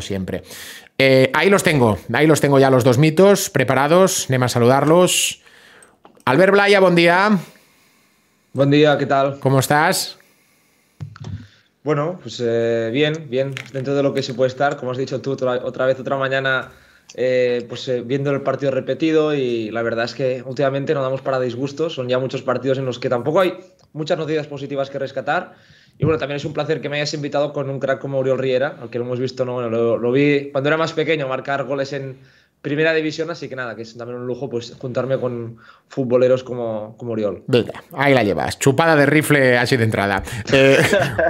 siempre. Ahí los tengo ya los dos mitos preparados. Anem a saludarlos. Albert Blaya, buen día. Buen día, ¿qué tal? ¿Cómo estás? Bueno, pues bien, dentro de lo que se puede estar, como has dicho tú, otra mañana, viendo el partido repetido, y la verdad es que últimamente no damos para disgustos, son ya muchos partidos en los que tampoco hay muchas noticias positivas que rescatar, y bueno, también es un placer que me hayas invitado con un crack como Oriol Riera, al que lo hemos visto, ¿no? Bueno, lo vi cuando era más pequeño marcar goles en Primera División, así que nada, que es también un lujo pues juntarme con futboleros como Oriol. Venga, ahí la llevas. Chupada de rifle así de entrada.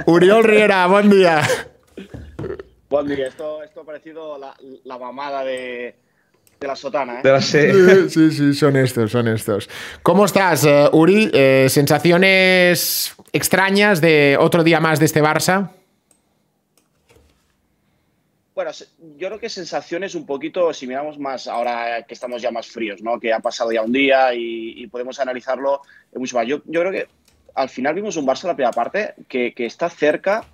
Oriol Riera, buen día. Buen día. Esto ha parecido la mamada de la sotana, Sí, son estos. ¿Cómo estás, Uri? ¿Sensaciones extrañas de otro día más de este Barça? Bueno, yo creo que sensaciones un poquito, si miramos más ahora que estamos ya más fríos, ¿no? Que ha pasado ya un día y podemos analizarlo mucho más. Yo creo que al final vimos un Barça en la primera parte que está cerca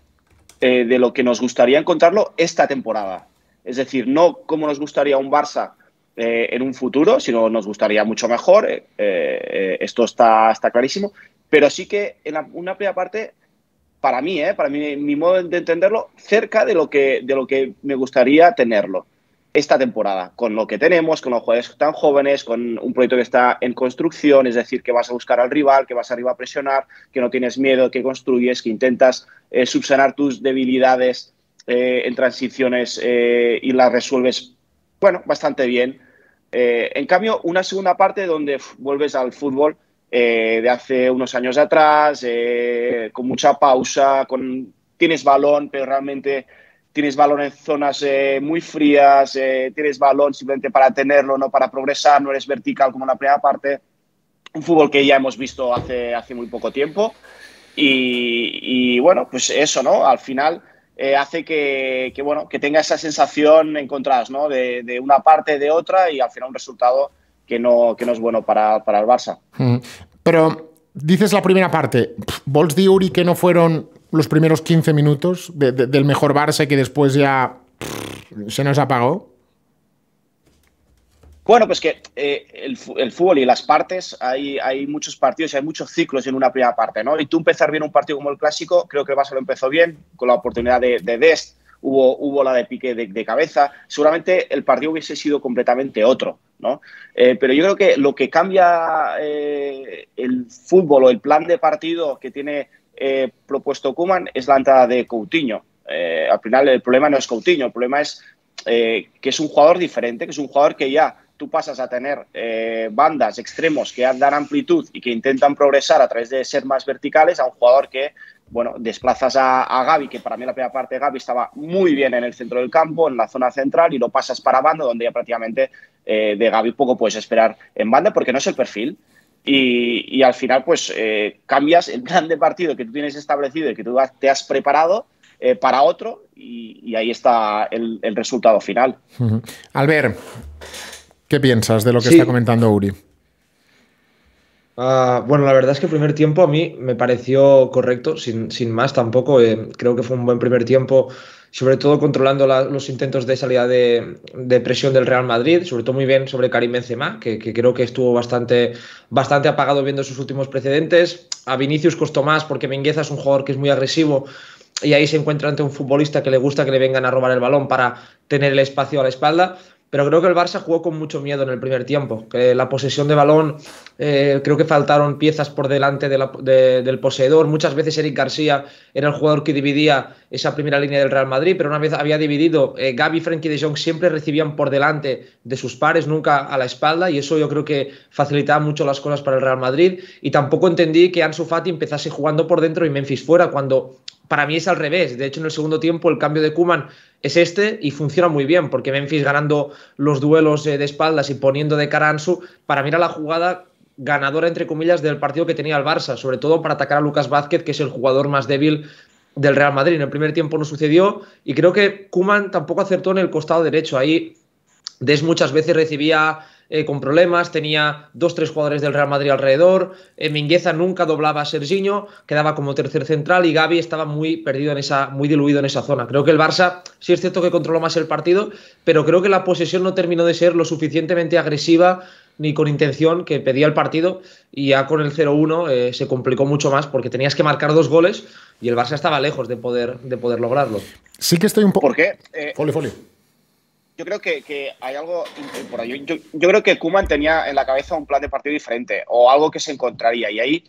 de lo que nos gustaría encontrarlo esta temporada. Es decir, no como nos gustaría un Barça en un futuro, sino nos gustaría mucho mejor. Esto está clarísimo. Pero sí que en una primera parte, para mí, mi modo de entenderlo, cerca de lo que me gustaría tenerlo esta temporada, con lo que tenemos, con los jugadores tan jóvenes, con un proyecto que está en construcción, es decir, que vas a buscar al rival, que vas arriba a presionar, que no tienes miedo, que construyes, que intentas subsanar tus debilidades en transiciones y las resuelves, bueno, bastante bien. En cambio, una segunda parte donde vuelves al fútbol de hace unos años atrás, con mucha pausa, tienes balón, pero realmente tienes balón en zonas muy frías, tienes balón simplemente para tenerlo, no para progresar, no eres vertical como en la primera parte. Un fútbol que ya hemos visto hace muy poco tiempo. Y bueno, pues eso, ¿no? Al final hace que tenga esa sensación encontradas, ¿no? De una parte, de otra, y al final un resultado que no es bueno para el Barça. Pero dices la primera parte. ¿Vols dir, Uri, que no fueron los primeros 15 minutos del mejor Barça y que después ya se nos apagó? Bueno, pues que el fútbol y las partes, hay muchos partidos y hay muchos ciclos en una primera parte, ¿no? Y tú empezar bien un partido como el Clásico, creo que el Barça lo empezó bien, con la oportunidad de Dest, hubo la de pique de cabeza. Seguramente el partido hubiese sido completamente otro, ¿no? Pero yo creo que lo que cambia el fútbol o el plan de partido que tiene propuesto Koeman es la entrada de Coutinho. Al final el problema no es Coutinho, el problema es que es un jugador diferente, que es un jugador que ya tú pasas a tener bandas, extremos que dan amplitud y que intentan progresar a través de ser más verticales, a un jugador que, bueno, desplazas a Gavi, que para mí la primera parte de Gavi estaba muy bien en el centro del campo, en la zona central, y lo pasas para banda, donde ya prácticamente de Gavi poco puedes esperar en banda, porque no es el perfil. Y al final, pues, cambias el plan de partido que tú tienes establecido y que tú te has preparado para otro, y ahí está el resultado final. Albert, ¿qué piensas de lo que está comentando Uri? Bueno, la verdad es que el primer tiempo a mí me pareció correcto, sin más tampoco. Creo que fue un buen primer tiempo, sobre todo controlando los intentos de salida de presión del Real Madrid, sobre todo muy bien sobre Karim Benzema, que creo que estuvo bastante apagado viendo sus últimos precedentes. A Vinicius costó más porque Mingueza es un jugador que es muy agresivo, y ahí se encuentra ante un futbolista que le gusta que le vengan a robar el balón para tener el espacio a la espalda. Pero creo que el Barça jugó con mucho miedo en el primer tiempo. Que la posesión de balón, creo que faltaron piezas por delante del poseedor. Muchas veces Eric García era el jugador que dividía esa primera línea del Real Madrid, pero una vez había dividido, Gavi y Frenkie de Jong siempre recibían por delante de sus pares, nunca a la espalda, y eso yo creo que facilitaba mucho las cosas para el Real Madrid. Y tampoco entendí que Ansu Fati empezase jugando por dentro y Memphis fuera, cuando para mí es al revés. De hecho, en el segundo tiempo el cambio de Koeman es y funciona muy bien, porque Memphis ganando los duelos de espaldas y poniendo de cara a Ansu, para mí era la jugada ganadora, entre comillas, del partido que tenía el Barça, sobre todo para atacar a Lucas Vázquez, que es el jugador más débil del Real Madrid. En el primer tiempo no sucedió, y creo que Koeman tampoco acertó en el costado derecho. Ahí Dest muchas veces recibía con problemas, tenía 2-3 jugadores del Real Madrid alrededor, Mingueza nunca doblaba a Serginho, quedaba como tercer central y Gavi estaba muy perdido muy diluido en esa zona. Creo que el Barça sí es cierto que controló más el partido, pero creo que la posesión no terminó de ser lo suficientemente agresiva ni con intención que pedía el partido, y ya con el 0-1 se complicó mucho más porque tenías que marcar 2 goles y el Barça estaba lejos de poder lograrlo. Sí que estoy un poco... ¿Por qué? Foli. Yo creo que hay algo por ahí. Yo creo que Koeman tenía en la cabeza un plan de partido diferente o algo que se encontraría. Y ahí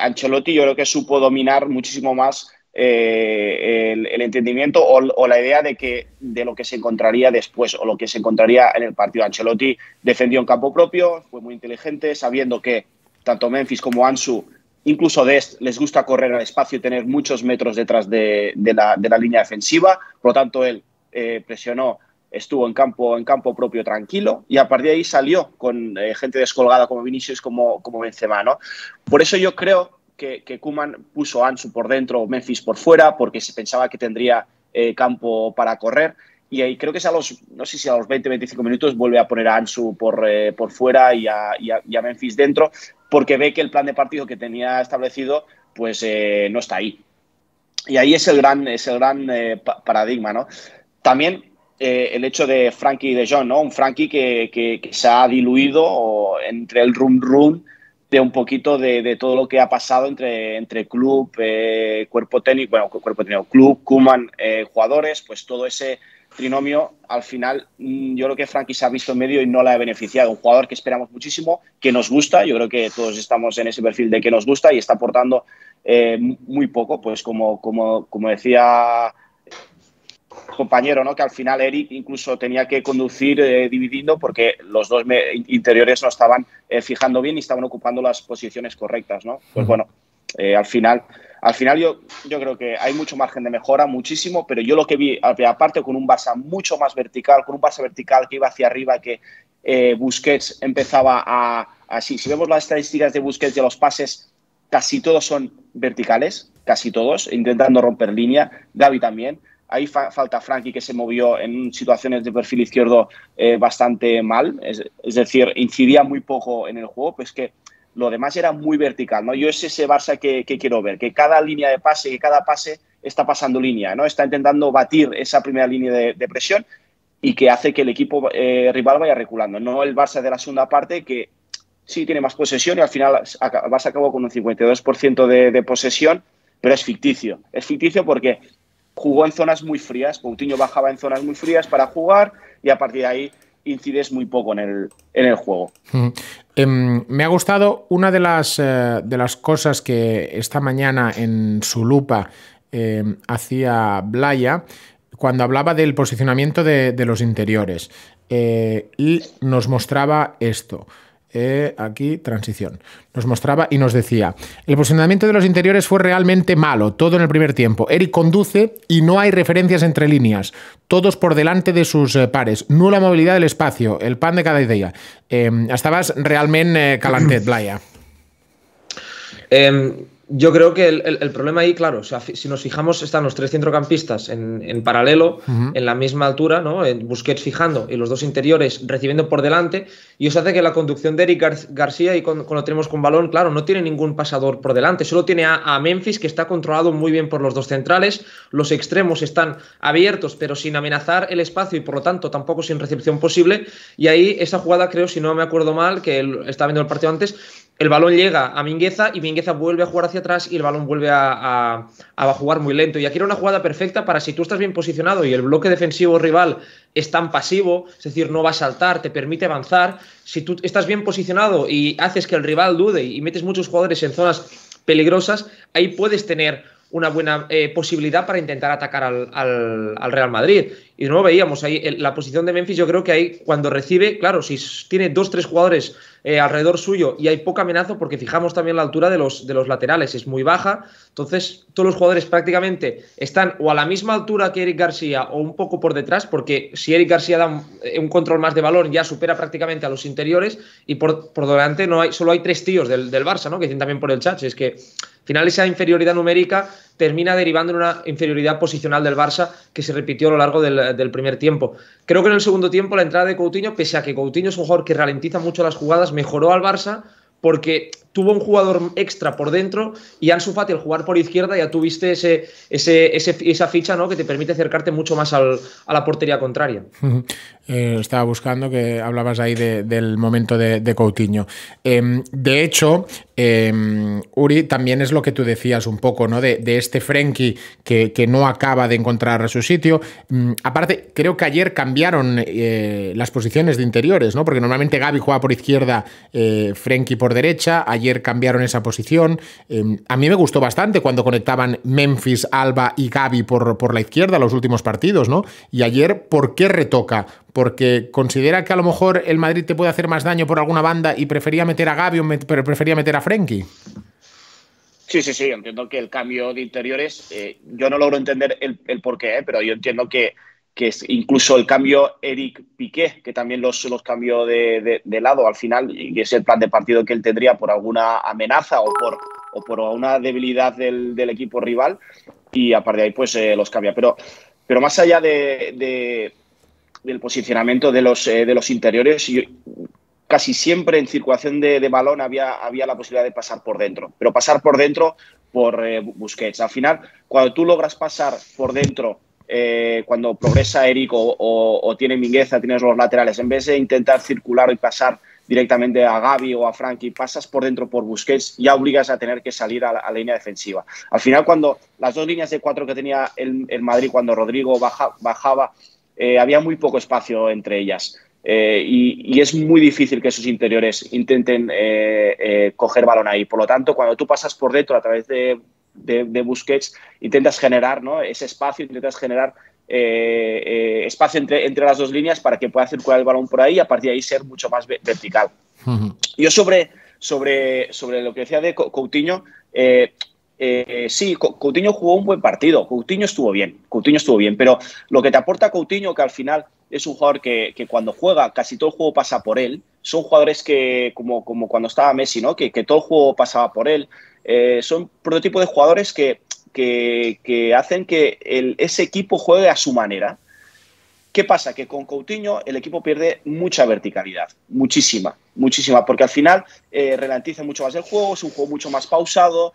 Ancelotti yo creo que supo dominar muchísimo más el entendimiento o la idea de lo que se encontraría después o lo que se encontraría en el partido. Ancelotti defendió en campo propio, fue muy inteligente, sabiendo que tanto Memphis como Ansu, incluso Dest, les gusta correr al espacio y tener muchos metros detrás de la línea defensiva. Por lo tanto, él presionó, estuvo en campo propio tranquilo y a partir de ahí salió con gente descolgada como Vinicius, como Benzema, ¿no? Por eso yo creo que Koeman puso a Ansu por dentro o Memphis por fuera porque se pensaba que tendría campo para correr, y ahí creo que es no sé si a los 20-25 minutos vuelve a poner a Ansu por fuera y a Memphis dentro, porque ve que el plan de partido que tenía establecido pues no está ahí. Y ahí es el gran paradigma, ¿no? También el hecho de Frenkie de Jong, ¿no? Un Frenkie que se ha diluido entre el rum de un poquito de todo lo que ha pasado entre club, cuerpo técnico, club, Koeman, jugadores, pues todo ese trinomio, al final yo creo que Frenkie se ha visto en medio y no le ha beneficiado. Un jugador que esperamos muchísimo, que nos gusta, yo creo que todos estamos en ese perfil de que nos gusta y está aportando muy poco, pues como decía compañero, ¿no? Que al final Eric incluso tenía que conducir dividiendo porque los dos interiores no estaban fijando bien y estaban ocupando las posiciones correctas, ¿no? Pues bueno, al final yo creo que hay mucho margen de mejora, muchísimo, pero yo lo que vi, aparte con un Barça mucho más vertical, con un Barça vertical que iba hacia arriba, que Busquets empezaba si vemos las estadísticas de Busquets de los pases, casi todos son verticales, casi todos, intentando romper línea, Gavi también. Ahí falta Frenkie, que se movió en situaciones de perfil izquierdo bastante mal, es decir, incidía muy poco en el juego, pues que lo demás era muy vertical, ¿no? Yo es ese Barça que quiero ver, que cada línea de pase, que cada pase está pasando línea, ¿no? Está intentando batir esa primera línea de presión y que hace que el equipo rival vaya reculando, no el Barça de la segunda parte, que sí tiene más posesión y al final el Barça acabó con un 52% de posesión, pero es ficticio. Es ficticio porque jugó en zonas muy frías, Coutinho bajaba en zonas muy frías para jugar y a partir de ahí incides muy poco en el juego. Me ha gustado una de las cosas que esta mañana en su lupa hacía Blaya cuando hablaba del posicionamiento de los interiores y nos mostraba esto. Aquí, transición. Nos mostraba y nos decía: el posicionamiento de los interiores fue realmente malo, todo en el primer tiempo. Eric conduce y no hay referencias entre líneas, todos por delante de sus pares, nula movilidad del espacio, el pan de cada día. Estabas realmente calentet, Blaya. Yo creo que el problema ahí, claro, o sea, si nos fijamos, están los tres centrocampistas en paralelo, en la misma altura, ¿no? Busquets fijando y los dos interiores recibiendo por delante, y eso hace que la conducción de Eric García, y cuando lo tenemos con balón, claro, no tiene ningún pasador por delante, solo tiene a Memphis, que está controlado muy bien por los dos centrales, los extremos están abiertos pero sin amenazar el espacio y por lo tanto tampoco sin recepción posible, y ahí esa jugada, creo, si no me acuerdo mal, que estaba viendo el partido antes, el balón llega a Mingueza y Mingueza vuelve a jugar hacia atrás y el balón vuelve a jugar muy lento. Y aquí era una jugada perfecta para, si tú estás bien posicionado y el bloque defensivo rival es tan pasivo, es decir, no va a saltar, te permite avanzar. Si tú estás bien posicionado y haces que el rival dude y metes muchos jugadores en zonas peligrosas, ahí puedes tener una buena posibilidad para intentar atacar al Real Madrid. Y de nuevo veíamos ahí la posición de Memphis. Yo creo que ahí cuando recibe, claro, si tiene 2-3 jugadores alrededor suyo y hay poca amenaza, porque fijamos también la altura de los laterales, es muy baja, entonces todos los jugadores prácticamente están o a la misma altura que Eric García o un poco por detrás, porque si Eric García da un control más de balón ya supera prácticamente a los interiores, y por delante solo hay 3 tíos del Barça, ¿no? Que dicen también por el chat, es que Al final esa inferioridad numérica termina derivando en una inferioridad posicional del Barça que se repitió a lo largo del primer tiempo. Creo que en el segundo tiempo la entrada de Coutinho, pese a que Coutinho es un jugador que ralentiza mucho las jugadas, mejoró al Barça porque tuvo un jugador extra por dentro y Ansu Fati al jugar por izquierda ya tuviste esa ficha, ¿no?, que te permite acercarte mucho más a la portería contraria. Estaba buscando que hablabas ahí del momento de Coutinho. De hecho, Uri, también es lo que tú decías un poco, ¿no?, de este Frenkie que no acaba de encontrar su sitio. Aparte, creo que ayer cambiaron las posiciones de interiores, ¿no?, porque normalmente Gavi juega por izquierda, Frenkie por derecha. Ayer cambiaron esa posición. A mí me gustó bastante cuando conectaban Memphis, Alba y Gavi por la izquierda los últimos partidos, ¿no? Y ayer, ¿por qué retoca? Porque considera que a lo mejor el Madrid te puede hacer más daño por alguna banda y prefería meter a Gavi o prefería meter a Frenkie. Sí, entiendo que el cambio de interiores, yo no logro entender el porqué, pero yo entiendo que es incluso el cambio Eric Piqué, que también los cambió de lado al final, y es el plan de partido que él tendría por alguna amenaza o por una debilidad del equipo rival, y a partir de ahí pues los cambia. Pero más allá del posicionamiento de los interiores, casi siempre en circulación de balón había la posibilidad de pasar por dentro, pero pasar por dentro por Busquets. Al final, cuando tú logras pasar por dentro, cuando progresa Eric o tiene Mingueza, tienes los laterales, en vez de intentar circular y pasar directamente a Gavi o a Frenkie, pasas por dentro por Busquets, ya obligas a tener que salir a la línea defensiva. Al final, cuando las dos líneas de 4 que tenía el Madrid, cuando Rodrigo bajaba, había muy poco espacio entre ellas. Y es muy difícil que sus interiores intenten coger balón ahí. Por lo tanto, cuando tú pasas por dentro a través de Busquets, intentas generar, ¿no?, ese espacio, intentas generar espacio entre las dos líneas para que pueda circular el balón por ahí y a partir de ahí ser mucho más vertical. Yo sobre lo que decía de Coutinho, sí, Coutinho jugó un buen partido, Coutinho estuvo bien, pero lo que te aporta Coutinho, que al final es un jugador que cuando juega casi todo el juego pasa por él, son jugadores que, como cuando estaba Messi, ¿no?, que todo el juego pasaba por él, son prototipo de jugadores que hacen que ese equipo juegue a su manera. ¿Qué pasa? Que con Coutinho el equipo pierde mucha verticalidad, muchísima, porque al final ralentiza mucho más el juego, es un juego mucho más pausado.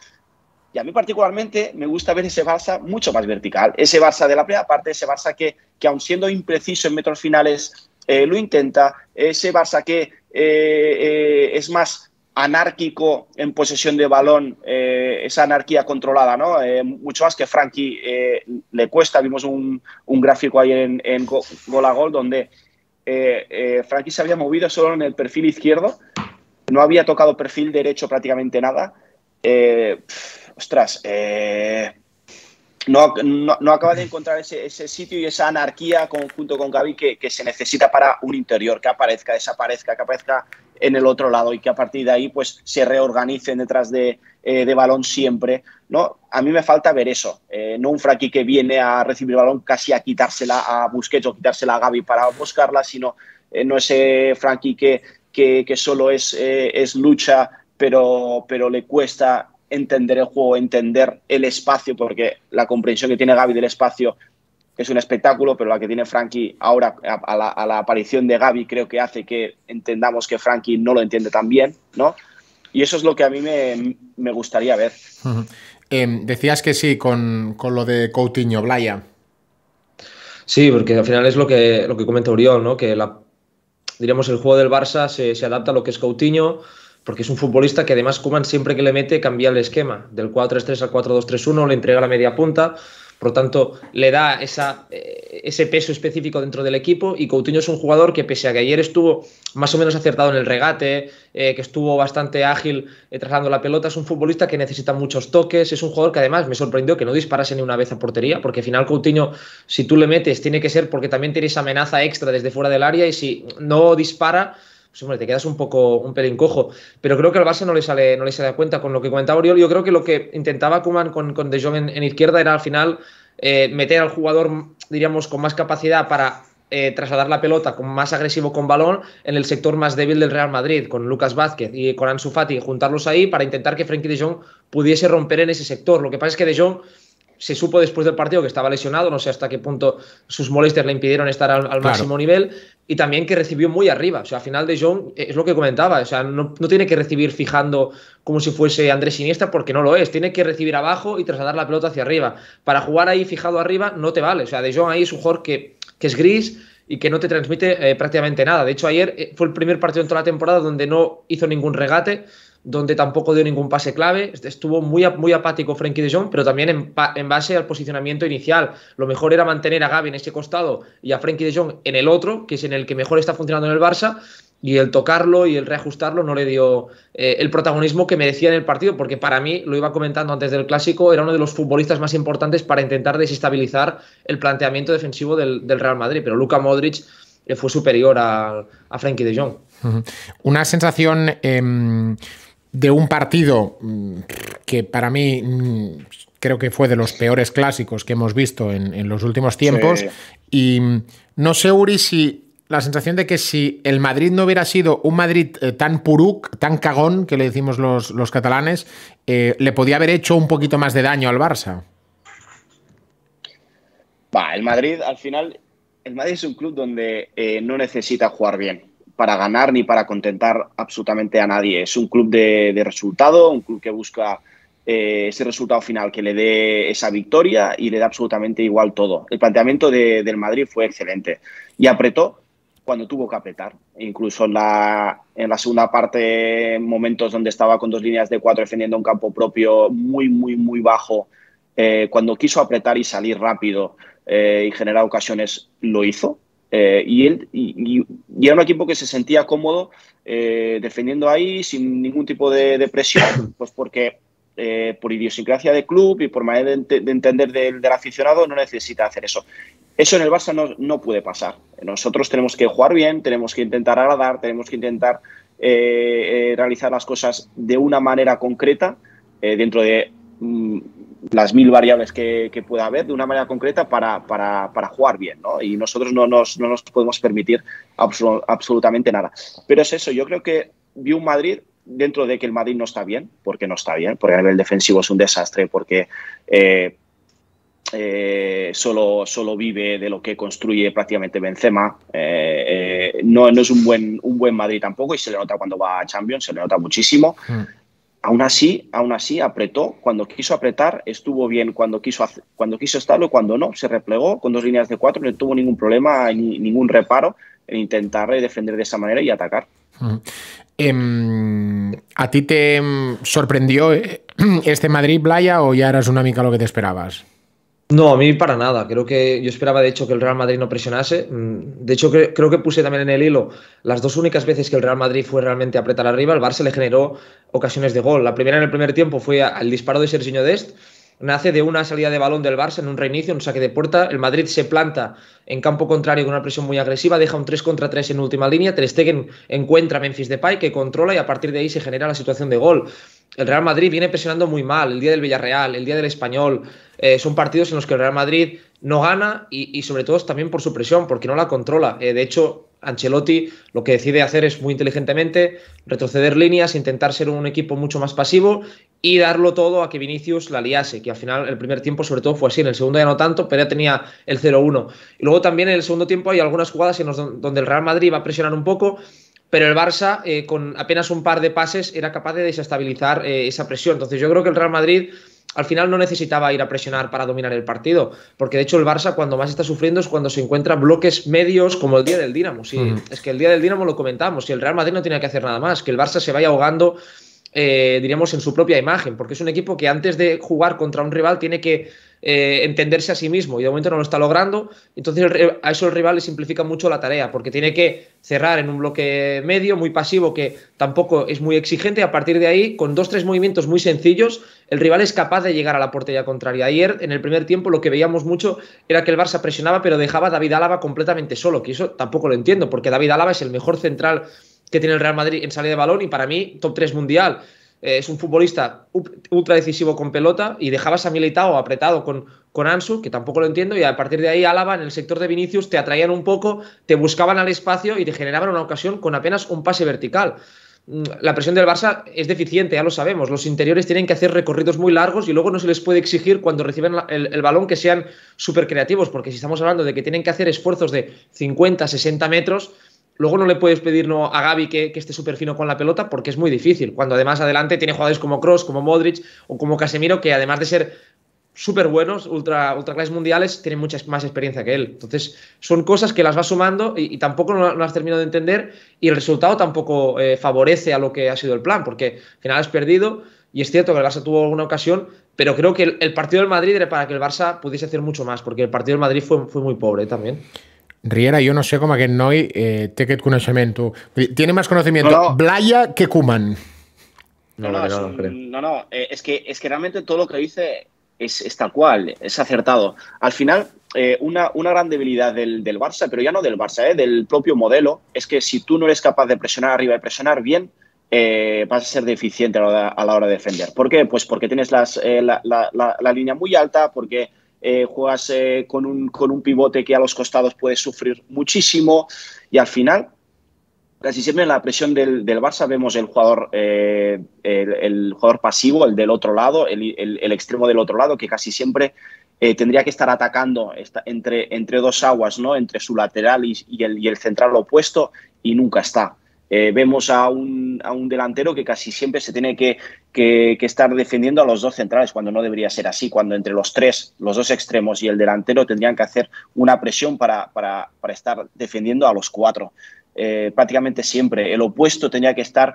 Y a mí particularmente me gusta ver ese Barça mucho más vertical, ese Barça de la primera parte, ese Barça que aun siendo impreciso en metros finales lo intenta, ese Barça que es más anárquico en posesión de balón, esa anarquía controlada, ¿no? Mucho más que Frenkie le cuesta. Vimos un gráfico ahí en Gol a Gol donde Frenkie se había movido solo en el perfil izquierdo, no había tocado perfil derecho prácticamente nada. No acaba de encontrar ese sitio y esa anarquía junto con Gavi que se necesita para un interior, que aparezca, desaparezca, que aparezca en el otro lado y que a partir de ahí pues se reorganicen detrás de balón siempre, ¿no? A mí me falta ver eso, no un Frenkie que viene a recibir el balón casi a quitársela a Busquets o quitársela a Gavi para buscarla, sino no ese Frenkie que solo es lucha, pero le cuesta entender el juego, entender el espacio, porque la comprensión que tiene Gavi del espacio es un espectáculo, pero la que tiene Frenkie ahora a la aparición de Gavi creo que hace que entendamos que Frenkie no lo entiende tan bien, ¿no? Y eso es lo que a mí me gustaría ver. Decías que sí con lo de Coutinho, Blaya. Sí, porque al final es lo que comenta Oriol, ¿no? Que diríamos el juego del Barça se adapta a lo que es Coutinho, porque es un futbolista que además Koeman siempre que le mete cambia el esquema, del 4-3-3 al 4-2-3-1, le entrega la media punta, por lo tanto le da ese peso específico dentro del equipo, y Coutinho es un jugador que pese a que ayer estuvo más o menos acertado en el regate, que estuvo bastante ágil trasladando la pelota, es un futbolista que necesita muchos toques, es un jugador que además me sorprendió que no disparase ni una vez a portería, porque al final Coutinho, si tú le metes, tiene que ser porque también tiene esa amenaza extra desde fuera del área, y si no dispara, pues hombre, te quedas un pelín cojo. Pero creo que al Barça no le sale a cuenta con lo que comentaba Oriol. Yo creo que lo que intentaba Koeman con De Jong en izquierda era al final meter al jugador, diríamos, con más capacidad para trasladar la pelota con más agresivo con balón en el sector más débil del Real Madrid, con Lucas Vázquez y con Ansu Fati, juntarlos ahí para intentar que Frenkie de Jong pudiese romper en ese sector. Lo que pasa es que de Jong se supo después del partido que estaba lesionado, no sé hasta qué punto sus molestias le impidieron estar al máximo nivel, y también que recibió muy arriba. O sea, al final de Jong, es lo que comentaba, o sea, no tiene que recibir fijando como si fuese Andrés Iniesta, porque no lo es, tiene que recibir abajo y trasladar la pelota hacia arriba. Para jugar ahí fijado arriba no te vale, o sea, de Jong ahí es un jugador que es gris y que no te transmite prácticamente nada. De hecho, ayer fue el primer partido en toda la temporada donde no hizo ningún regate, donde tampoco dio ningún pase clave. Estuvo muy apático Frenkie de Jong, pero también en base al posicionamiento inicial. Lo mejor era mantener a Gavi en ese costado y a Frenkie de Jong en el otro, que es en el que mejor está funcionando en el Barça, y el tocarlo y el reajustarlo no le dio el protagonismo que merecía en el partido, porque para mí, lo iba comentando antes del Clásico, era uno de los futbolistas más importantes para intentar desestabilizar el planteamiento defensivo del Real Madrid, pero Luka Modric fue superior a Frenkie de Jong. Una sensación de un partido que para mí creo que fue de los peores clásicos que hemos visto en los últimos tiempos. Sí. Y no sé, Uri, si la sensación de que si el Madrid no hubiera sido un Madrid tan puruc, tan cagón, que le decimos los catalanes, le podía haber hecho un poquito más de daño al Barça. El Madrid, al final, el Madrid es un club donde no necesita jugar bien para ganar ni para contentar absolutamente a nadie. Es un club de resultado, un club que busca ese resultado final que le dé esa victoria y le da absolutamente igual todo. El planteamiento del Madrid fue excelente y apretó cuando tuvo que apretar. Incluso en la segunda parte, momentos donde estaba con 2 líneas de 4 defendiendo un campo propio muy bajo, cuando quiso apretar y salir rápido y generar ocasiones, lo hizo. Y era un equipo que se sentía cómodo defendiendo ahí sin ningún tipo de presión, pues porque por idiosincrasia de club y por manera de entender del aficionado no necesita hacer eso. Eso en el Barça no puede pasar. Nosotros tenemos que jugar bien, tenemos que intentar agradar, tenemos que intentar realizar las cosas de una manera concreta dentro de las 1000 variables que pueda haber, de una manera concreta para jugar bien, ¿no? Y nosotros no nos podemos permitir absolutamente nada. Pero es eso, yo creo que vi un Madrid, dentro de que el Madrid no está bien, porque a nivel defensivo es un desastre, porque solo vive de lo que construye prácticamente Benzema. No es un buen Madrid tampoco, y se le nota cuando va a Champions, se le nota muchísimo. Aún así apretó cuando quiso apretar, estuvo bien cuando quiso estarlo, cuando no, se replegó con 2 líneas de 4, no tuvo ningún problema, ningún reparo en intentar defender de esa manera y atacar. ¿A ti te sorprendió este Madrid, Blaya, o ya eras una mica lo que te esperabas? No, a mí para nada. Creo que yo esperaba, de hecho, que el Real Madrid no presionase. De hecho, creo que puse también en el hilo las 2 únicas veces que el Real Madrid fue realmente a apretar arriba. El Barça le generó ocasiones de gol. La primera en el primer tiempo fue al disparo de Serginho Dest. Nace de una salida de balón del Barça en un reinicio, un saque de puerta. El Madrid se planta en campo contrario con una presión muy agresiva, deja un 3 contra 3 en última línea. Ter Stegen encuentra a Memphis Depay, que controla, y a partir de ahí se genera la situación de gol. El Real Madrid viene presionando muy mal. El día del Villarreal, el día del Español, son partidos en los que el Real Madrid no gana y sobre todo también por su presión, porque no la controla. De hecho, Ancelotti lo que decide hacer es, muy inteligentemente, retroceder líneas, intentar ser un equipo mucho más pasivo y darlo todo a que Vinicius la liase, que al final el primer tiempo sobre todo fue así, en el segundo ya no tanto, pero ya tenía el 0-1. Y luego también en el segundo tiempo hay algunas jugadas donde el Real Madrid va a presionar un poco, pero el Barça con apenas un par de pases era capaz de desestabilizar esa presión. Entonces yo creo que el Real Madrid al final no necesitaba ir a presionar para dominar el partido, porque de hecho el Barça cuando más está sufriendo es cuando se encuentra bloques medios como el día del Dinamo. Sí, es que el día del Dinamo lo comentamos, y el Real Madrid no tiene que hacer nada más, que el Barça se vaya ahogando, diríamos, en su propia imagen, porque es un equipo que antes de jugar contra un rival tiene que entenderse a sí mismo, y de momento no lo está logrando. Entonces a eso el rival le simplifica mucho la tarea, porque tiene que cerrar en un bloque medio muy pasivo, que tampoco es muy exigente, y a partir de ahí, con 2-3 movimientos muy sencillos, el rival es capaz de llegar a la portería contraria. Ayer, en el primer tiempo, lo que veíamos mucho era que el Barça presionaba, pero dejaba a David Álava completamente solo, que eso tampoco lo entiendo, porque David Álava es el mejor central que tiene el Real Madrid en salida de balón, y para mí top 3 mundial. es un futbolista ultra decisivo con pelota y dejabas a Militao apretado con Ansu, que tampoco lo entiendo, y a partir de ahí Álava en el sector de Vinicius te atraían un poco, te buscaban al espacio y te generaban una ocasión con apenas un pase vertical. La presión del Barça es deficiente, ya lo sabemos. Los interiores tienen que hacer recorridos muy largos y luego no se les puede exigir cuando reciben el balón que sean súper creativos, porque si estamos hablando de que tienen que hacer esfuerzos de 50, 60 metros, luego no le puedes pedir a Gavi que esté súper fino con la pelota porque es muy difícil, cuando además adelante tiene jugadores como Kroos, como Modric o como Casemiro, que además de ser súper buenos, ultra clases mundiales, tienen mucha más experiencia que él. Entonces, son cosas que las vas sumando y tampoco no las termino de entender, y el resultado tampoco favorece a lo que ha sido el plan, porque al final has perdido, y es cierto que el Barça tuvo alguna ocasión, pero creo que el partido del Madrid era para que el Barça pudiese hacer mucho más, porque el partido del Madrid fue muy pobre también. Riera, jo no sé com aquest noi té aquest coneixement. Tiene más conocimiento Blaya que Koeman. No, es que realmente todo lo que dice es tal cual, es acertado. Al final, una gran debilidad del Barça, pero ya no del Barça, del propio modelo, es que si tú no eres capaz de presionar arriba y presionar bien, vas a ser deficiente a la hora de defender. ¿Por qué? Pues porque tienes la línea muy alta, porque juegas con un pivote que a los costados puedes sufrir muchísimo, y al final casi siempre en la presión del Barça vemos el jugador pasivo, el del otro lado, el extremo del otro lado, que casi siempre tendría que estar atacando entre dos aguas, ¿no? Entre su lateral y el central opuesto, y nunca está. Vemos a un delantero que casi siempre se tiene que estar defendiendo a los dos centrales, cuando no debería ser así, cuando entre los dos extremos y el delantero tendrían que hacer una presión para estar defendiendo a los cuatro. Prácticamente siempre el opuesto tenía que estar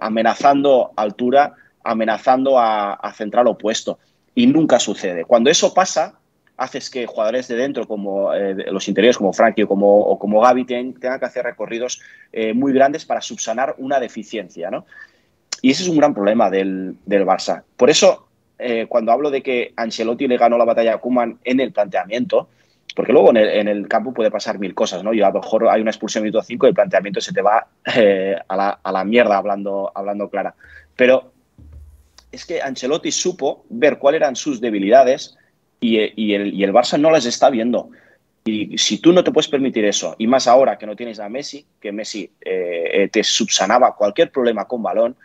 amenazando altura, amenazando a central opuesto, y nunca sucede. Cuando eso pasa, haces que jugadores de dentro, como los interiores, como Frankie o como Gavi, tengan que hacer recorridos muy grandes para subsanar una deficiencia, ¿no? Y ese es un gran problema del Barça. Por eso, cuando hablo de que Ancelotti le ganó la batalla a Koeman en el planteamiento, porque luego en el campo puede pasar mil cosas, ¿no? Y a lo mejor hay una expulsión en minuto 5 y el planteamiento se te va a la mierda, hablando clara. Pero es que Ancelotti supo ver cuáles eran sus debilidades y el Barça no las está viendo. Y si tú no te puedes permitir eso, y más ahora que no tienes a Messi, que Messi te subsanaba cualquier problema con balón,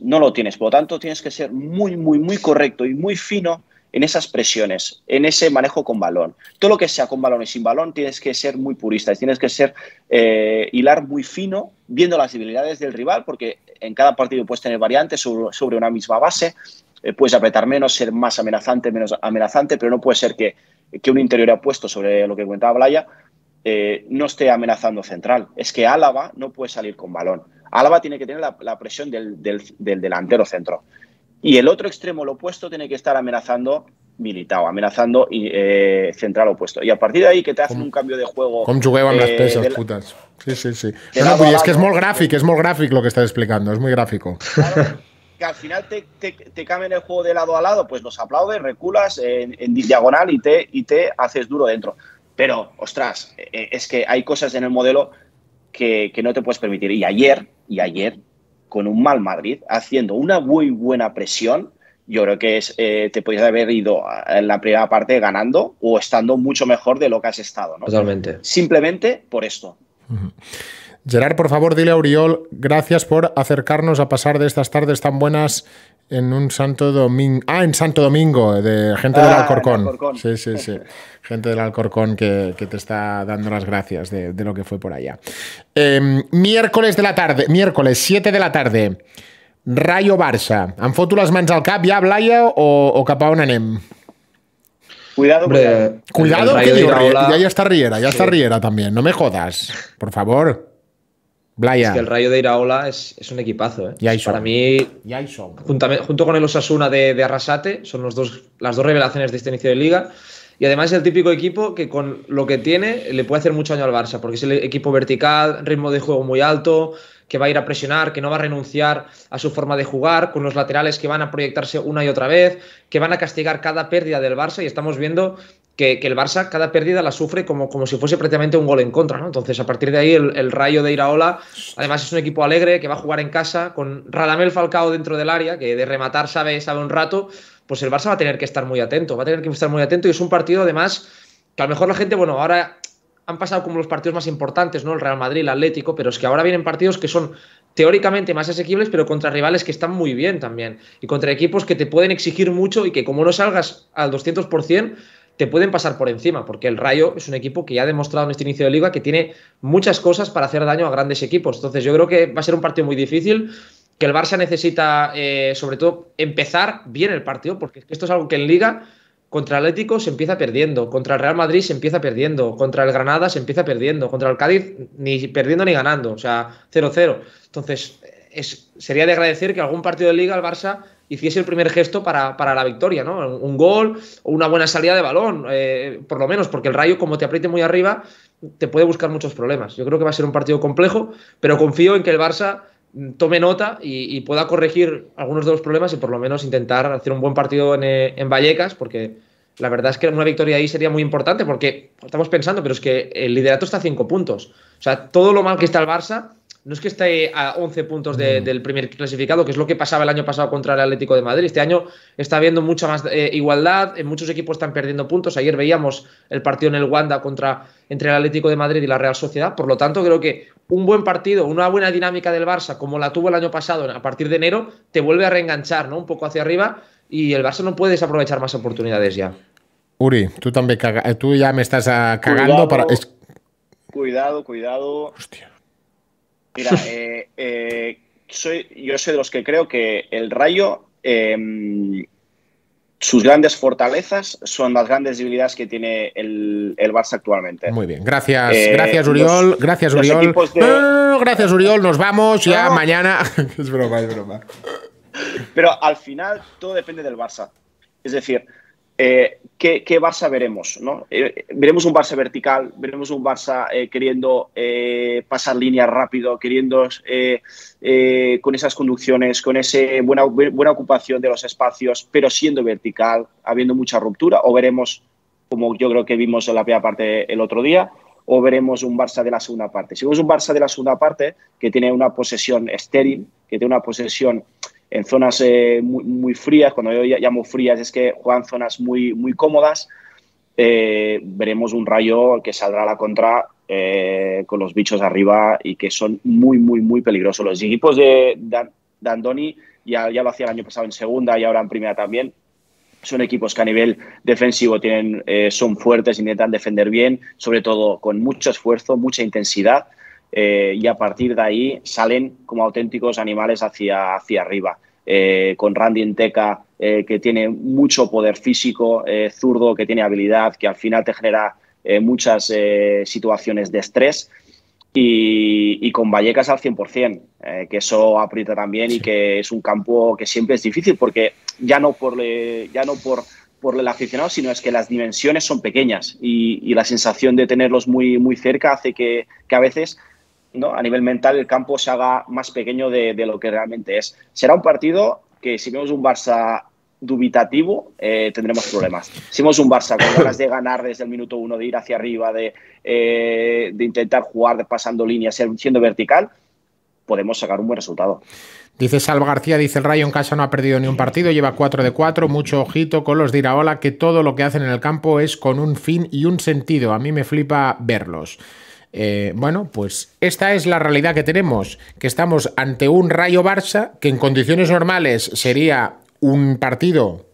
no lo tienes. Por lo tanto, tienes que ser muy, muy, muy correcto y muy fino en esas presiones, en ese manejo con balón. Todo lo que sea con balón y sin balón tienes que ser muy purista, tienes que ser hilar muy fino, viendo las debilidades del rival, porque en cada partido puedes tener variantes sobre una misma base, puedes apretar menos, ser más amenazante, menos amenazante, pero no puede ser que un interior apuesto, sobre lo que comentaba Blaya, no esté amenazando central. Es que Álava no puede salir con balón. Álava tiene que tener la presión del delantero centro. Y el otro extremo, el opuesto, tiene que estar amenazando Militao, amenazando central opuesto. Y a partir de ahí que te hacen un cambio de juego... Com jugueu amb les peces, putes. Sí. No, vull dir, és que és molt gràfic lo que estás explicando, es muy gráfico. Claro, que al final te cambian el juego de lado a lado, pues los aplaudes, reculas en diagonal y te haces duro dentro. Pero, ostras, es que hay cosas en el modelo que no te puedes permitir. Y ayer, con un mal Madrid, haciendo una muy buena presión, yo creo que te podrías haber ido en la primera parte ganando o estando mucho mejor de lo que has estado, ¿no? Totalmente. Simplemente por esto. Gerard, por favor, dile a Oriol, gracias por acercarnos a pasar de estas tardes tan buenas en un Santo Domingo. En Santo Domingo, de gente del Alcorcón. Sí. Gente del Alcorcón que te está dando las gracias de lo que fue por allá. Miércoles 7 de la tarde, Rayo Barça. Em foto les mans al cap ja, Blaya, o cap a on anem? Cuidado. ¿Qué digo? Ya está Riera también. No me jodas, por favor. Blaya. Es que el Rayo de Iraola es un equipazo, ¿eh? Para mí, junto con el Osasuna de Arrasate, son las dos revelaciones de este inicio de liga. Y además es el típico equipo que con lo que tiene le puede hacer mucho daño al Barça, porque es el equipo vertical, ritmo de juego muy alto, que va a ir a presionar, que no va a renunciar a su forma de jugar, con los laterales que van a proyectarse una y otra vez, que van a castigar cada pérdida del Barça, y estamos viendo que el Barça cada pérdida la sufre como si fuese prácticamente un gol en contra, ¿no? Entonces, a partir de ahí, el Rayo de Iraola, además es un equipo alegre que va a jugar en casa, con Radamel Falcao dentro del área, que de rematar sabe un rato, pues el Barça va a tener que estar muy atento, y es un partido, además, que a lo mejor la gente, bueno, ahora han pasado como los partidos más importantes, ¿no? El Real Madrid, el Atlético, pero es que ahora vienen partidos que son teóricamente más asequibles, pero contra rivales que están muy bien también, y contra equipos que te pueden exigir mucho y que como no salgas al 200%, te pueden pasar por encima, porque el Rayo es un equipo que ya ha demostrado en este inicio de liga que tiene muchas cosas para hacer daño a grandes equipos. Entonces yo creo que va a ser un partido muy difícil, que el Barça necesita sobre todo empezar bien el partido, porque esto es algo que en liga contra el Atlético se empieza perdiendo, contra el Real Madrid se empieza perdiendo, contra el Granada se empieza perdiendo, contra el Cádiz ni perdiendo ni ganando, o sea, 0-0. Entonces sería de agradecer que algún partido de liga el Barça hiciese el primer gesto para la victoria, ¿no? Un gol o una buena salida de balón, por lo menos, porque el Rayo, como te apriete muy arriba, te puede buscar muchos problemas. Yo creo que va a ser un partido complejo, pero confío en que el Barça tome nota y pueda corregir algunos de los problemas y por lo menos intentar hacer un buen partido en Vallecas, porque la verdad es que una victoria ahí sería muy importante, porque estamos pensando, pero es que el liderato está a 5 puntos. O sea, todo lo mal que está el Barça no es que esté a 11 puntos del primer clasificado, que es lo que pasaba el año pasado contra el Atlético de Madrid. Este año está habiendo mucha más igualdad, muchos equipos están perdiendo puntos. Ayer veíamos el partido en el Wanda entre el Atlético de Madrid y la Real Sociedad. Por lo tanto, creo que un buen partido, una buena dinámica del Barça, como la tuvo el año pasado a partir de enero, te vuelve a reenganchar, ¿no? Un poco hacia arriba, y el Barça no puede desaprovechar más oportunidades ya. Uri, tú también tú ya me estás cagando para... Cuidado. Hostia. Mira, yo soy de los que creo que el Rayo, sus grandes fortalezas son las grandes debilidades que tiene el Barça actualmente. Muy bien, gracias Uriol. Gracias Uriol. No, gracias Uriol, nos vamos ya mañana. Es broma. Pero al final todo depende del Barça. Es decir, ¿qué Barça veremos, ¿no? Veremos un Barça vertical, veremos un Barça queriendo pasar líneas rápido, queriendo con esas conducciones, con esa buena ocupación de los espacios, pero siendo vertical, habiendo mucha ruptura, o veremos, como yo creo que vimos en la primera parte el otro día, o veremos un Barça de la segunda parte. Si vemos un Barça de la segunda parte que tiene una posesión estéril, que tiene una posesión en zonas muy frías, cuando yo llamo frías es que juegan zonas muy cómodas, veremos un Rayo que saldrá a la contra con los bichos arriba y que son muy peligrosos. Los equipos de Andoni ya lo hacía el año pasado en segunda y ahora en primera también. Son equipos que a nivel defensivo son fuertes, intentan defender bien, sobre todo con mucho esfuerzo, mucha intensidad. Y a partir de ahí salen como auténticos animales hacia arriba. Con Randy Enteca, que tiene mucho poder físico, zurdo, que tiene habilidad, que al final te genera muchas situaciones de estrés. Y con Vallecas al 100%, que eso aprieta también y que es un campo que siempre es difícil, porque ya no por el aficionado, sino es que las dimensiones son pequeñas y la sensación de tenerlos muy cerca hace que a veces, ¿no?, a nivel mental el campo se haga más pequeño de lo que realmente es. Será un partido que si vemos un Barça dubitativo, tendremos problemas. Si vemos un Barça con ganas de ganar desde el minuto 1, de ir hacia arriba, de intentar jugar pasando líneas, siendo vertical, podemos sacar un buen resultado. Dice Salva García, dice el Rayo en casa no ha perdido ni un partido, lleva 4 de 4, mucho ojito con los de Iraola, que todo lo que hacen en el campo es con un fin y un sentido. A mí me flipa verlos. Bueno, pues esta es la realidad que tenemos, que estamos ante un Rayo Barça que en condiciones normales sería un partido,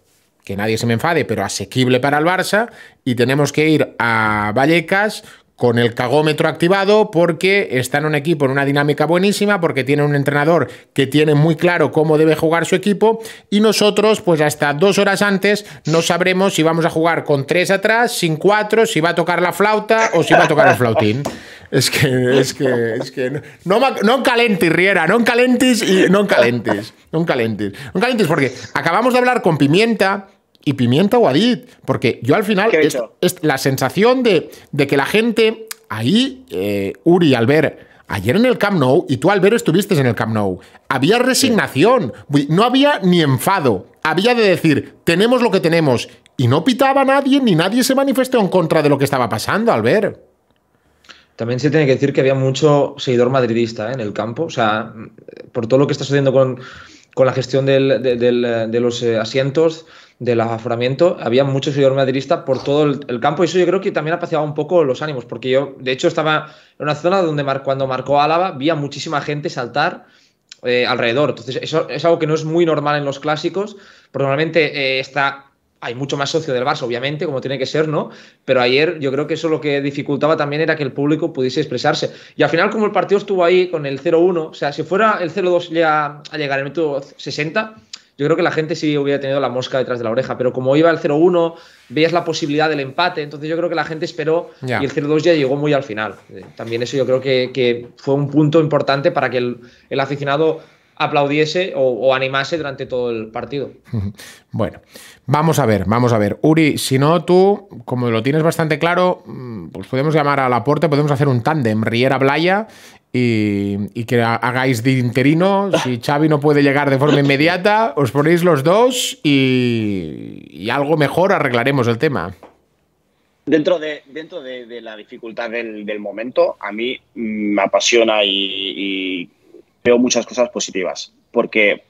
que nadie se me enfade, pero asequible para el Barça, y tenemos que ir a Vallecas con el cagómetro activado porque está en un equipo en una dinámica buenísima, porque tiene un entrenador que tiene muy claro cómo debe jugar su equipo, y nosotros pues hasta 2 horas antes no sabremos si vamos a jugar con 3 atrás, sin 4, si va a tocar la flauta o si va a tocar el flautín. Es que no calentis, Riera, no calentis porque acabamos de hablar con Pimienta y Pimienta o Adit, porque yo al final es la sensación de que la gente ahí, Uri, Albert, ayer en el Camp Nou, y tú, Albert, estuviste en el Camp Nou, había resignación, no había ni enfado, había de decir, tenemos lo que tenemos, y no pitaba nadie, ni nadie se manifestó en contra de lo que estaba pasando, Albert. También se tiene que decir que había mucho seguidor madridista en el campo, o sea, por todo lo que está sucediendo con la gestión de los asientos, del aforamiento, había mucho seguidor madridista por todo el campo, y eso yo creo que también apaciaba un poco los ánimos, porque yo, de hecho, estaba en una zona donde cuando marcó Álava, vi a muchísima gente saltar alrededor. Entonces, eso es algo que no es muy normal en los clásicos, porque normalmente hay mucho más socio del Barça, obviamente, como tiene que ser, ¿no? Pero ayer yo creo que eso lo que dificultaba también era que el público pudiese expresarse. Y al final, como el partido estuvo ahí con el 0-1, o sea, si fuera el 0-2 a llegar en el minuto 60, yo creo que la gente sí hubiera tenido la mosca detrás de la oreja. Pero como iba el 0-1, veías la posibilidad del empate, entonces yo creo que la gente esperó y el 0-2 ya llegó muy al final. También eso yo creo que fue un punto importante para que el aficionado aplaudiese o animase durante todo el partido. Bueno, vamos a ver. Uri, si no, tú, como lo tienes bastante claro, pues podemos llamar a Laporte, podemos hacer un tándem, Riera-Blaya, y que hagáis de interino. Si Xavi no puede llegar de forma inmediata, os ponéis los dos y algo mejor arreglaremos el tema. Dentro de la dificultad del momento, a mí me apasiona y veo muchas cosas positivas. Porque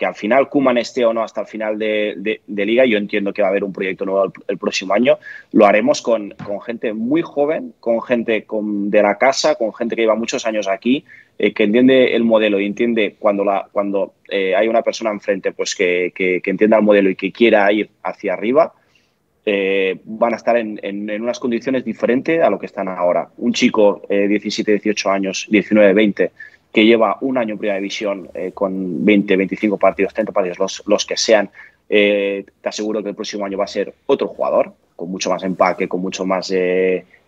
al final, Koeman esté o no hasta el final de Liga, yo entiendo que va a haber un proyecto nuevo el próximo año. Lo haremos con gente muy joven, con gente de la casa, con gente que lleva muchos años aquí, que entiende el modelo y entiende cuando hay una persona enfrente pues que entienda el modelo y que quiera ir hacia arriba. Van a estar en unas condiciones diferentes a lo que están ahora. Un chico 17, 18 años, 19, 20, que lleva un año en primera división con 20, 25 partidos, 30 partidos, los que sean, te aseguro que el próximo año va a ser otro jugador, con mucho más empaque, con mucho más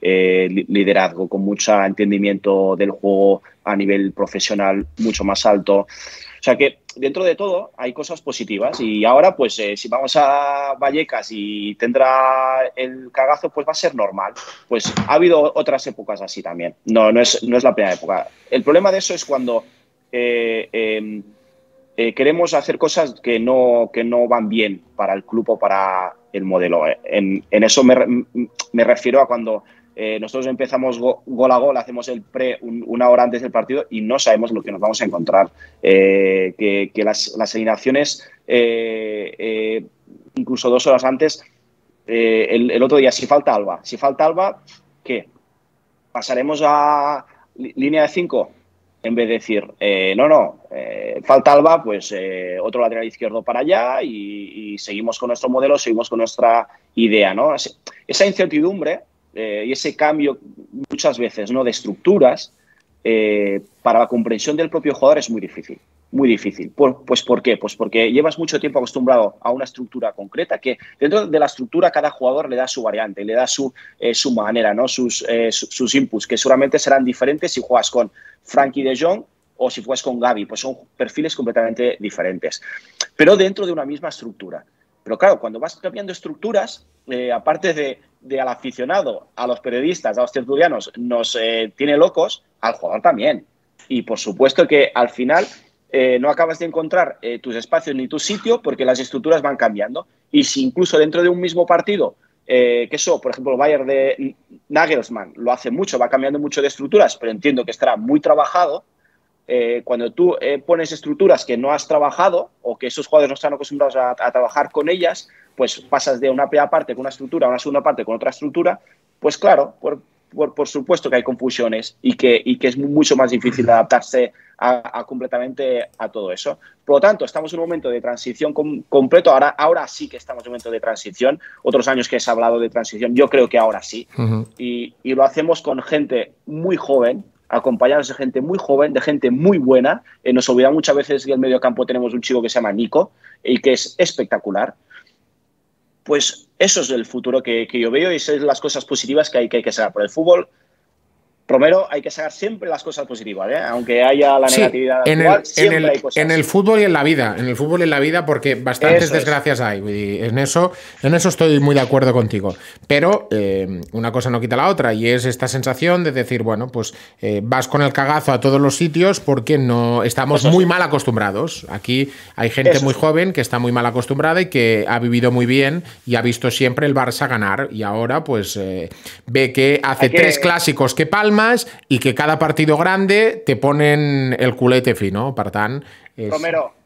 liderazgo, con mucho entendimiento del juego a nivel profesional mucho más alto. O sea que dentro de todo hay cosas positivas y ahora pues si vamos a Vallecas y tendrá el cagazo, pues va a ser normal. Pues ha habido otras épocas así también, no es la primera época. El problema de eso es cuando queremos hacer cosas que no van bien para el club o para el modelo. En eso me refiero a cuando nosotros empezamos gol a gol, hacemos el pre una hora antes del partido y no sabemos lo que nos vamos a encontrar. Que las alineaciones, incluso 2 horas antes, el otro día, si falta Alba, ¿qué? ¿Pasaremos a línea de 5? En vez de decir, falta Alba, pues otro lateral izquierdo para allá y seguimos con nuestro modelo, seguimos con nuestra idea, ¿no? Esa incertidumbre y ese cambio muchas veces, ¿no?, de estructuras para la comprensión del propio jugador es muy difícil. Muy difícil. Pues ¿por qué? Pues porque llevas mucho tiempo acostumbrado a una estructura concreta que dentro de la estructura cada jugador le da su variante, le da su manera, ¿no? Sus inputs, que seguramente serán diferentes si juegas con Frenkie de Jong o si juegas con Gavi, pues son perfiles completamente diferentes, pero dentro de una misma estructura. Pero claro, cuando vas cambiando estructuras, aparte de al aficionado, a los periodistas, a los tertulianos, nos tiene locos, al jugador también. Y por supuesto que al final no acabas de encontrar tus espacios ni tu sitio porque las estructuras van cambiando. Y si incluso dentro de un mismo partido, que eso, por ejemplo, el Bayern de Nagelsmann lo hace mucho, va cambiando mucho de estructuras, pero entiendo que estará muy trabajado. Cuando tú pones estructuras que no has trabajado o que esos jugadores no están acostumbrados a trabajar con ellas, pues pasas de una primera parte con una estructura a una segunda parte con otra estructura, pues claro, por supuesto que hay confusiones y que es mucho más difícil adaptarse completamente a todo eso. Por lo tanto, estamos en un momento de transición completo. Ahora sí que estamos en un momento de transición. Otros años que se ha hablado de transición, yo creo que ahora sí. Y lo hacemos con gente muy joven, acompañados de gente muy joven, de gente muy buena. Nos olvidamos muchas veces que en el medio campo tenemos un chico que se llama Nico y que es espectacular. Pues eso es el futuro que yo veo y esas son las cosas positivas que hay que sacar por el fútbol. Romero, hay que sacar siempre las cosas positivas, ¿eh? Aunque haya la negatividad actual, siempre hay cosas. En el fútbol y en la vida, porque bastantes desgracias hay. En eso estoy muy de acuerdo contigo. Pero una cosa no quita la otra, y es esta sensación de decir, bueno, pues vas con el cagazo a todos los sitios porque no estamos muy mal acostumbrados. Aquí hay gente muy joven que está muy mal acostumbrada y que ha vivido muy bien y ha visto siempre el Barça ganar, y ahora pues ve que hace 3 clásicos que palmas y que cada partido grande te ponen el culete fino. Per tant,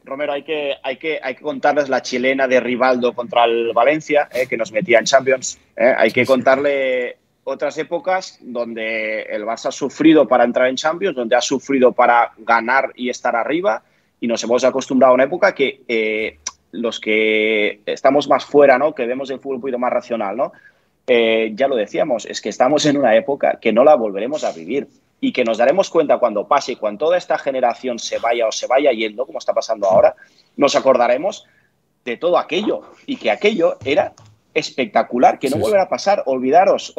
Romero, hay que contarles la chilena de Rivaldo contra el Valencia, que nos metía en Champions. Hay que contarle otras épocas donde el Barça ha sufrido para entrar en Champions, donde ha sufrido para ganar y estar arriba, y nos hemos acostumbrado a una época que los que estamos más fuera, ¿no?, que vemos el fútbol un poquito más racional, ¿no?, ya lo decíamos, es que estamos en una época que no la volveremos a vivir y que nos daremos cuenta cuando pase, y cuando toda esta generación se vaya o se vaya yendo, como está pasando ahora, nos acordaremos de todo aquello, y que aquello era espectacular, que no volverá a pasar. Olvidaros,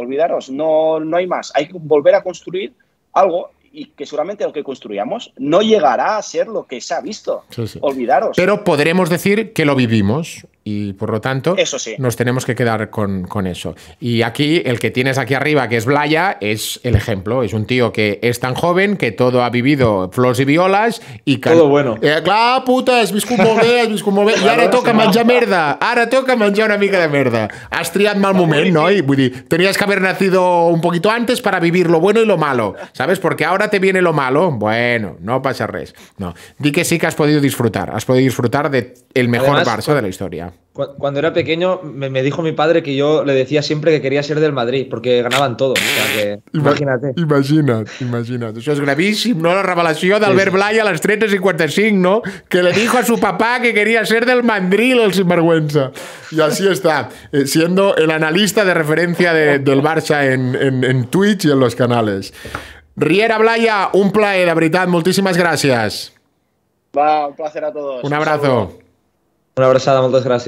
no hay más. Hay que volver a construir algo, y que seguramente lo que construyamos no llegará a ser lo que se ha visto. Olvidaros. Pero podremos decir que lo vivimos, y por lo tanto eso sí, nos tenemos que quedar con eso. Y aquí, el que tienes aquí arriba, que es Blaya, es el ejemplo. Es un tío que es tan joven, que todo ha vivido flors i violes, i que... Todo bueno. Clar, puta, has viscut molt bé, i ara toca menjar merda, ara toca menjar una mica de merda. Has triat mal moment, ¿no? Y, vull dir, tenías que haber nacido un poquito antes para vivir lo bueno y lo malo, ¿sabes? Porque ahora te viene lo malo. Bueno, no pasa res. No, di que sí que has podido disfrutar de el mejor Barça de la historia. Cuando era pequeño me dijo mi padre que yo le decía siempre que quería ser del Madrid porque ganaban todo. O sea que, imagínate. Imagina't. Això és gravíssim, ¿no? La revelació d'Albert Blaya a les 13:55, ¿no? Que le dijo a su papá que quería ser del Madrid, el sinvergüenza. Y así está, siendo el analista de referencia del Barça en Twitch y en los canales. Riera Blaya, un plaer, de veritat, moltíssimes gràcies. Va, un placer a todos. Un abrazo. Una abraçada, moltes gràcies.